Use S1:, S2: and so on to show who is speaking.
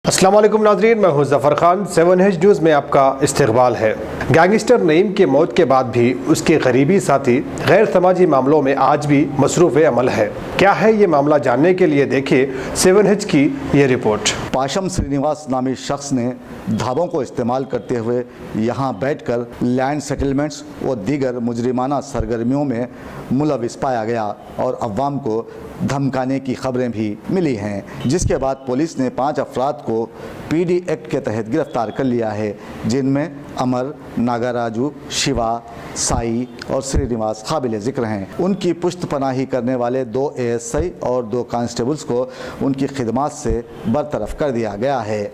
S1: अस्सलाम वालेकुम नाज़रीन, मैं हूं ज़फ़र खान। 7H न्यूज़ में आपका इस्तकबाल है। गैंगस्टर नईम के मौत के बाद भी उसके करीबी साथी गैर समाजी मामलों में आज भी मसरूफ़ अमल है। क्या है ये मामला, जानने के लिए देखिए 7H की ये रिपोर्ट।
S2: पाशम श्रीनिवास नामी शख्स ने ढाबों को इस्तेमाल करते हुए यहाँ बैठकर लैंड सेटलमेंट्स और दीगर मुजरिमाना सरगर्मियों में मुलविस पाया गया और अवाम को धमकाने की खबरें भी मिली हैं, जिसके बाद पुलिस ने 5 अफराद को PD एक्ट के तहत गिरफ्तार कर लिया है, जिनमें अमर, नागाराजू, शिवा, साई और श्रीनिवास काबिल ज़िक्र हैं। उनकी पुश्त पनाही करने वाले 2 ASI और 2 कांस्टेबल्स को उनकी खिदमात से बरतरफ कर दिया गया है।